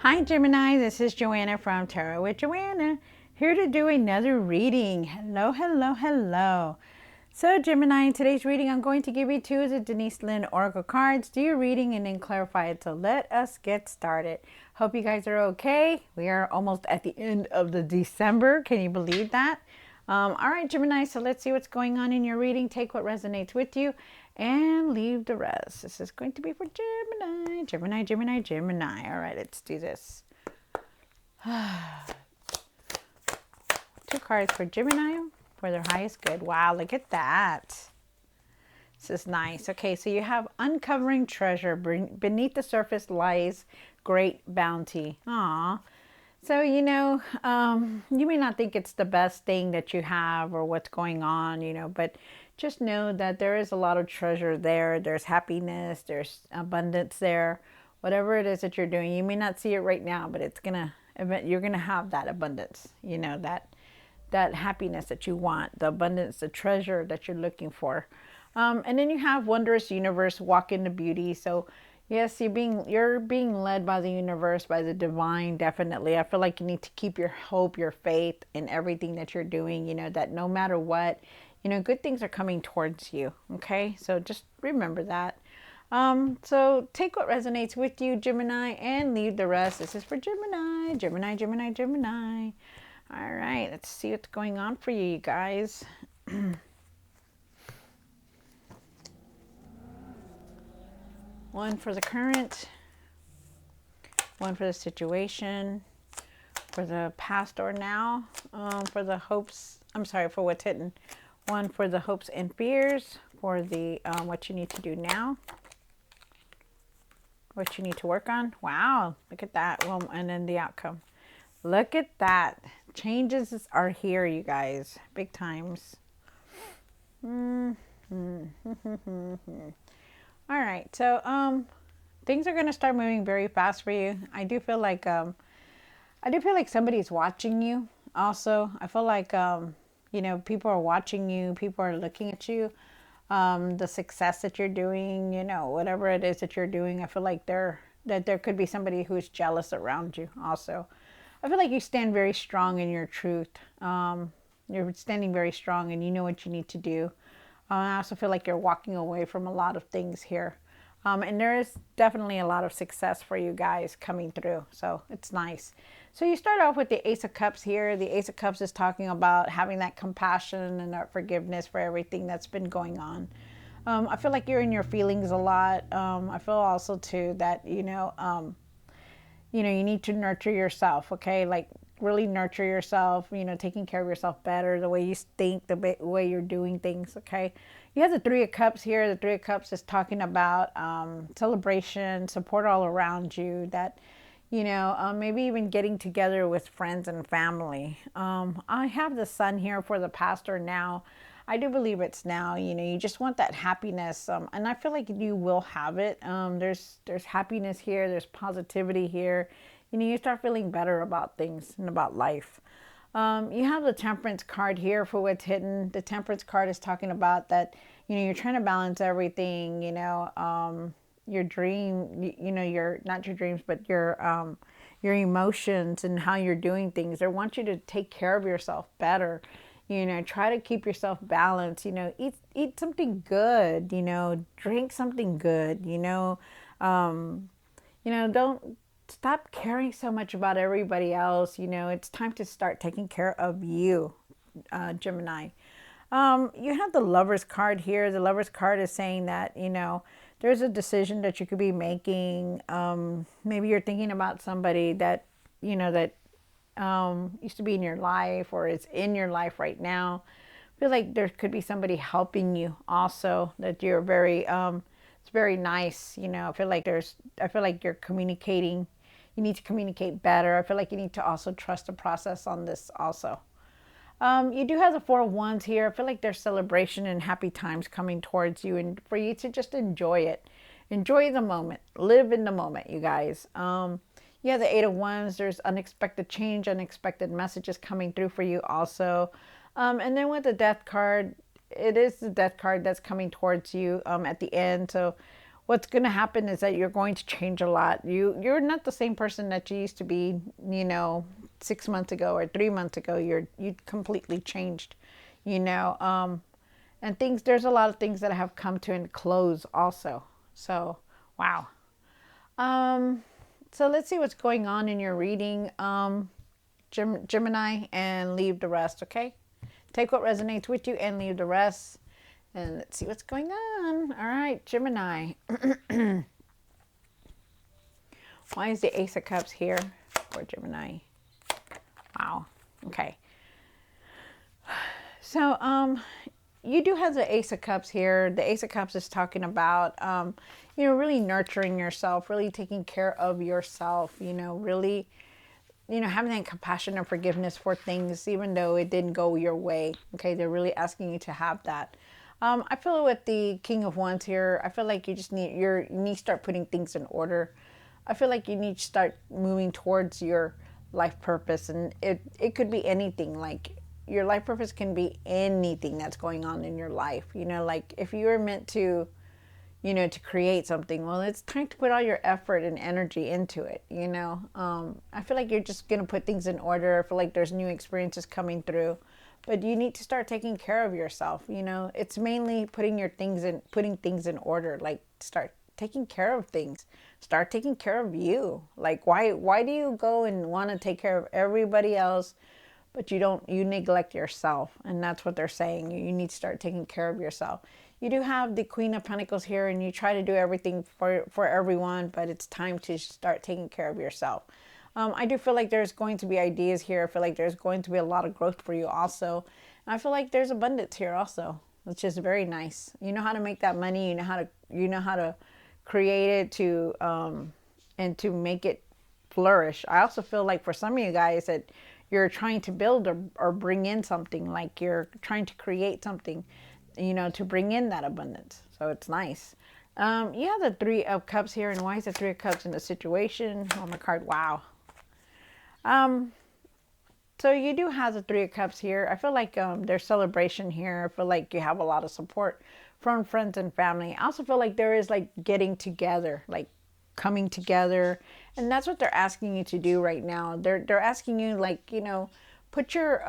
Hi Gemini, this is Joanna from Tarot with Joanna, here to do another reading. Hello, hello, hello. So Gemini, today's reading I'm going to give you two is the Denise Lynn Oracle cards. Do your reading and then clarify it. So let us get started. Hope you guys are okay. We are almost at the end of the December. Can you believe that? All right, Gemini, so let's see what's going on in your reading. Take what resonates with you and leave the rest. This is going to be for Gemini, Gemini, Gemini, Gemini. All right, let's do this. Two cards for Gemini for their highest good. Wow, look at that. This is nice. Okay, so you have uncovering treasure. Beneath the surface lies great bounty. Aw. So, you may not think it's the best thing that you have or what's going on, but just know that there is a lot of treasure there. There's happiness, there's abundance there. Whatever it is that you're doing, you may not see it right now, but you're going to have that abundance, that happiness that you want, the abundance, the treasure that you're looking for. And then you have wondrous universe, walk into beauty. So yes, you're being led by the universe, by the divine, definitely. I feel like you need to keep your hope, your faith in everything that you're doing, that no matter what, good things are coming towards you. Okay, so just remember that. So take what resonates with you, Gemini, and leave the rest. This is for Gemini, Gemini, Gemini, Gemini. All right, let's see what's going on for you guys. One for the current, one for the situation, for the past or now, for the hopes, for what's hidden. One for the hopes and fears, for the what you need to do now, what you need to work on. Wow, look at that. Well, and then the outcome. Look at that. Changes are here, you guys. Big times. All right, so things are going to start moving very fast for you. I do feel like somebody's watching you. Also, I feel like people are watching you. People are looking at you. The success that you're doing, whatever it is that you're doing. I feel like there could be somebody who's jealous around you. Also, I feel like you stand very strong in your truth. You're standing very strong, and you know what you need to do. I also feel like you're walking away from a lot of things here. And there is definitely a lot of success for you guys coming through. So it's nice. So you start off with the Ace of Cups here. The Ace of Cups is talking about having that compassion and that forgiveness for everything that's been going on. I feel like you're in your feelings a lot. I feel also too that, you need to nurture yourself, okay? Like really nurture yourself, taking care of yourself better, the way you think, the way you're doing things, okay? You have the Three of Cups here. The Three of Cups is talking about celebration, support all around you, that, maybe even getting together with friends and family. I have the Sun here for the past or now. I do believe it's now. You just want that happiness, and I feel like you will have it. There's happiness here. There's positivity here. You start feeling better about things and about life. You have the Temperance card here for what's hidden. The Temperance card is talking about that, you're trying to balance everything, your dream, your, not your dreams, but your emotions and how you're doing things. They want you to take care of yourself better. Try to keep yourself balanced, eat something good, drink something good, don't stop caring so much about everybody else. It's time to start taking care of you, Gemini. You have the Lover's card here. The Lover's card is saying that, there's a decision that you could be making. Maybe you're thinking about somebody that, that used to be in your life or is in your life right now. I feel like there could be somebody helping you also, that you're very, it's very nice. I feel like you're communicating. You need to communicate better. I feel like you need to also trust the process on this also. You do have the Four of Wands here. I feel like there's celebration and happy times coming towards you, and for you to just enjoy it. Enjoy the moment. Live in the moment, you guys. You have the Eight of Wands. There's unexpected change, unexpected messages coming through for you also. And then with the Death card, it is the Death card that's coming towards you at the end. So what's going to happen is that you're going to change a lot. You're not the same person that you used to be, 6 months ago or 3 months ago. You completely changed, and there's a lot of things that have come to a close also. So, wow. So let's see what's going on in your reading, Gemini, and leave the rest, okay? Take what resonates with you and leave the rest. And let's see what's going on. All right, Gemini. Why is the Ace of Cups here for Gemini? Wow. Okay. So, you do have the Ace of Cups here. The Ace of Cups is talking about, really nurturing yourself, really taking care of yourself, really, having that compassion and forgiveness for things, even though it didn't go your way. Okay. They're really asking you to have that. I feel with the King of Wands here, I feel like you need to start putting things in order. I feel like you need to start moving towards your life purpose, and it could be anything. Like, your life purpose can be anything that's going on in your life. Like if you were meant to, to create something, well, it's time to put all your effort and energy into it. I feel like you're just going to put things in order. I feel like there's new experiences coming through, but you need to start taking care of yourself. It's mainly putting things in order. Like, start taking care of things. Start taking care of you. Like, why do you go and want to take care of everybody else, but you neglect yourself? And that's what they're saying. You need to start taking care of yourself. You do have the Queen of Pentacles here, and you try to do everything for everyone, but it's time to start taking care of yourself. I do feel like there's going to be ideas here. I feel like there's going to be a lot of growth for you also. And I feel like there's abundance here also, which is very nice. You know how to make that money. You know how to create it to and to make it flourish. I also feel like for some of you guys that you're trying to build or bring in something, like you're trying to create something, to bring in that abundance. So it's nice. You have the Three of Cups here, and why is the Three of Cups in the situation? Oh, my card. Wow. So you do have the Three of Cups here. I feel like there's celebration here. I feel like you have a lot of support from friends and family. I also feel like there is like getting together, like coming together, and that's what they're asking you to do right now. They're asking you, like, put your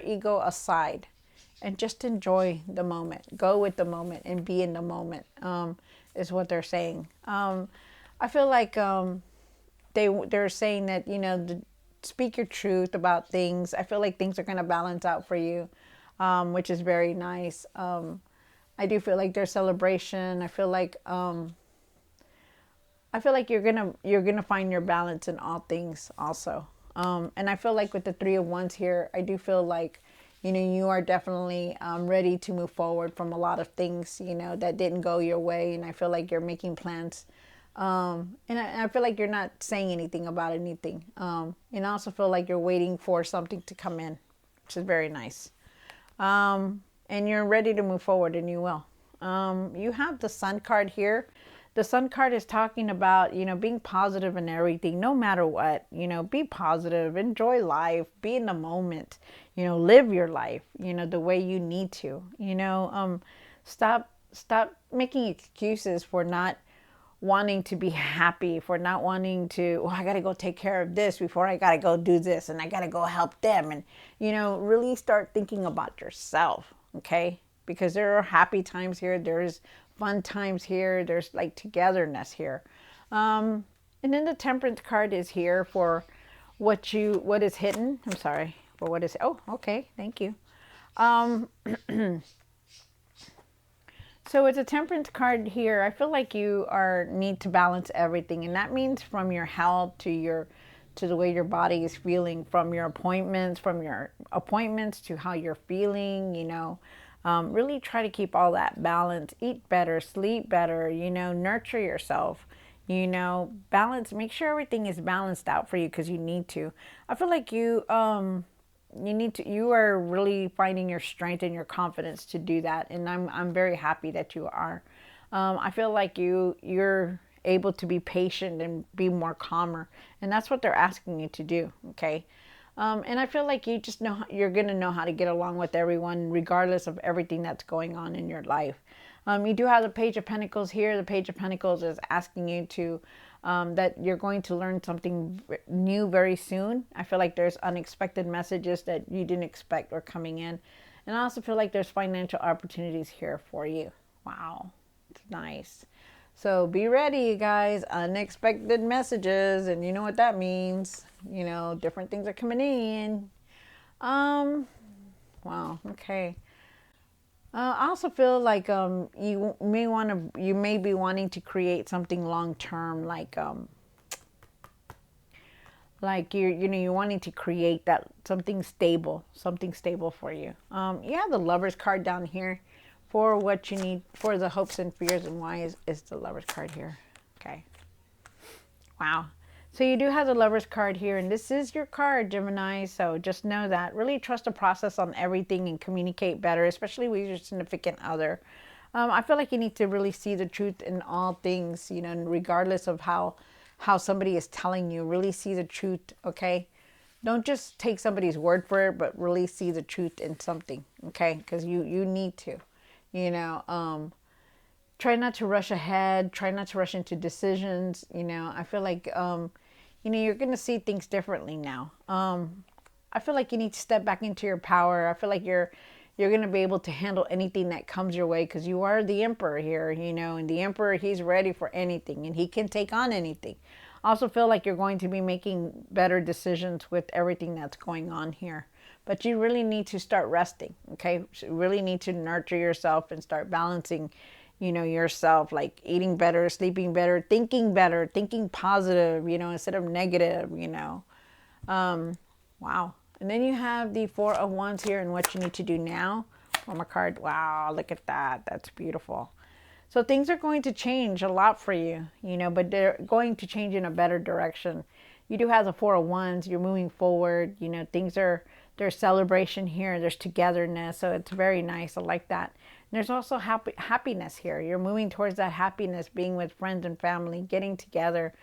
ego aside and just enjoy the moment. Go with the moment and be in the moment, is what they're saying. I feel like they're saying that, speak your truth about things. I feel like things are going to balance out for you, which is very nice. I do feel like there's celebration. I feel like you're gonna find your balance in all things also. And I feel like with the Three of Wands here, I do feel like, you are definitely ready to move forward from a lot of things, that didn't go your way. And I feel like you're making plans. And I feel like you're not saying anything about anything. And I also feel like you're waiting for something to come in, which is very nice. And you're ready to move forward, and you will. You have the Sun card here. The Sun card is talking about, being positive in everything, no matter what. Be positive, enjoy life, be in the moment, live your life, the way you need to. Stop making excuses for not wanting to be happy, for not wanting to, I got to go take care of this before I got to go do this, and I got to go help them. And, really start thinking about yourself, okay? Because there are happy times here. There's fun times here. There's like togetherness here. And then the Temperance card is here for what is hidden. I'm sorry, for what is, oh, okay, thank you. So it's a Temperance card here. I feel like you need to balance everything, and that means from your health to the way your body is feeling, from your appointments to how you're feeling. Really try to keep all that balance. Eat better, sleep better. Nurture yourself. Balance. Make sure everything is balanced out for you, because you need to. I feel like you are really finding your strength and your confidence to do that, and I'm very happy that you are. I feel like you're able to be patient and be more calmer, and that's what they're asking you to do. Okay. And I feel like you're going to know how to get along with everyone, regardless of everything that's going on in your life. You do have the Page of Pentacles here. The Page of Pentacles is asking you to, that you're going to learn something new very soon. I feel like there's unexpected messages that you didn't expect are coming in. And I also feel like there's financial opportunities here for you. Wow, it's nice. So be ready, you guys. Unexpected messages, and you know what that means. You know, different things are coming in. Wow, okay. I also feel like you may be wanting to create something long term, like you're wanting to create that something stable for you. You have the Lovers card down here for what you need, for the hopes and fears, and why is the Lovers card here. Okay. Wow. So you do have the Lovers card here, and this is your card, Gemini. So just know that. Really trust the process on everything and communicate better, especially with your significant other. I feel like you need to really see the truth in all things, you know, regardless of how somebody is telling you. Really see the truth, okay? Don't just take somebody's word for it, but really see the truth in something, okay? Because you need to, you know. Try not to rush ahead. Try not to rush into decisions. You know, I feel like, you know, you're going to see things differently now. I feel like you need to step back into your power. I feel like you're going to be able to handle anything that comes your way, because you are the emperor here, you know, and the emperor, he's ready for anything and he can take on anything. I also feel like you're going to be making better decisions with everything that's going on here. But you really need to start resting, okay? You really need to nurture yourself and start balancing, you know, yourself, like eating better, sleeping better, thinking positive, you know, instead of negative, you know. Wow. And then you have the Four of Wands here and what you need to do now. From a card. Wow, look at that. That's beautiful. So things are going to change a lot for you, you know, but they're going to change in a better direction. You do have the Four of Wands. You're moving forward. You know, there's celebration here. There's togetherness. So it's very nice. I like that. There's also happiness here. You're moving towards that happiness, being with friends and family, getting together,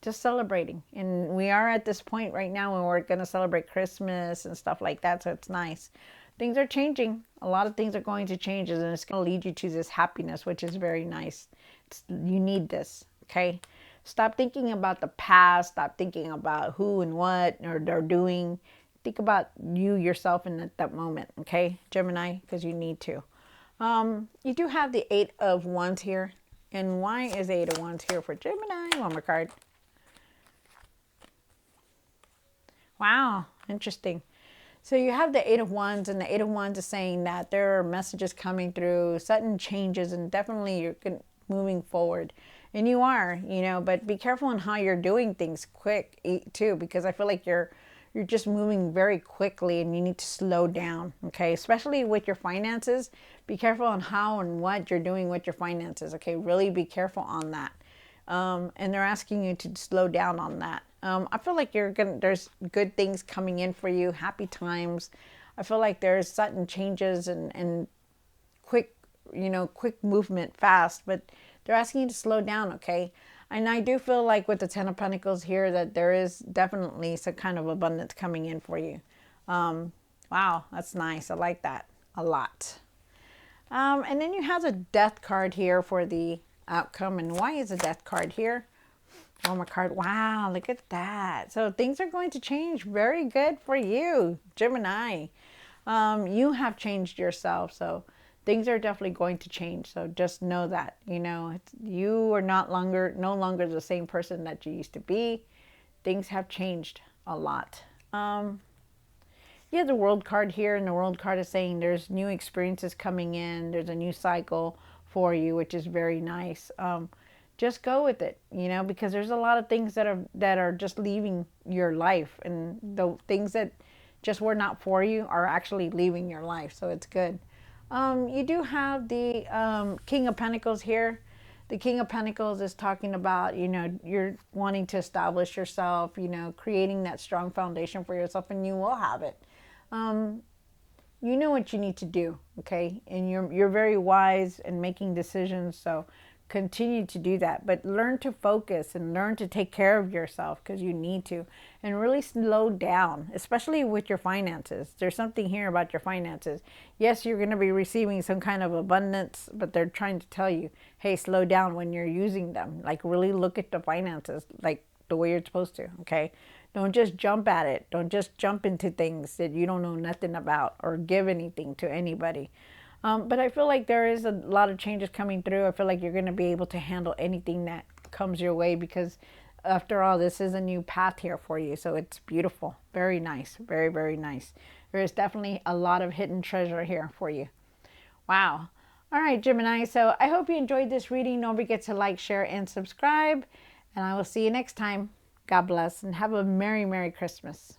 just celebrating. And we are at this point right now when we're going to celebrate Christmas and stuff like that. So it's nice. Things are changing. A lot of things are going to change, and it's going to lead you to this happiness, which is very nice. You need this, okay? Stop thinking about the past. Stop thinking about who and what or they're doing. Think about you, yourself, in that moment, okay, Gemini, because you need to. You do have the Eight of Wands here. And why is the Eight of Wands here for Gemini? One more card. Wow, interesting. So you have the Eight of Wands, and the Eight of Wands is saying that there are messages coming through, sudden changes, and definitely you're moving forward. And you are, you know, but be careful on how you're doing things quick too, because I feel like you're just moving very quickly and you need to slow down, okay? Especially with your finances. Be careful on how and what you're doing with your finances, okay? Really be careful on that. And they're asking you to slow down on that. I feel like there's good things coming in for you, happy times. I feel like there's sudden changes and quick, you know, quick movement, fast, but they're asking you to slow down, okay? And I do feel like with the Ten of Pentacles here that there is definitely some kind of abundance coming in for you. Wow, that's nice. I like that a lot. And then you have the Death card here for the outcome. And why is the Death card here? One more card. Wow, look at that. So things are going to change. Very good for you, Gemini. You have changed yourself, so things are definitely going to change. So just know that, you know, you are no longer the same person that you used to be. Things have changed a lot. You have the World card here, and the World card is saying there's new experiences coming in. There's a new cycle for you, which is very nice. Just go with it, you know, because there's a lot of things that are just leaving your life, and the things that just were not for you are actually leaving your life. So it's good. You do have the King of Pentacles here. The King of Pentacles is talking about, you know, you're wanting to establish yourself, you know, creating that strong foundation for yourself, and you will have it. You know what you need to do, okay? And you're very wise in making decisions, so continue to do that, but learn to focus and learn to take care of yourself, because you need to, and really slow down, especially with your finances. There's something here about your finances. Yes, you're going to be receiving some kind of abundance, but they're trying to tell you, hey, slow down when you're using them. Like, really look at the finances like the way you're supposed to. Okay, don't just jump at it. Don't just jump into things that you don't know nothing about, or give anything to anybody. But I feel like there is a lot of changes coming through. I feel like you're going to be able to handle anything that comes your way, because after all, this is a new path here for you. So it's beautiful. Very nice. Very, very nice. There is definitely a lot of hidden treasure here for you. Wow. All right, Gemini. So I hope you enjoyed this reading. Don't forget to like, share, and subscribe. And I will see you next time. God bless and have a Merry, Merry Christmas.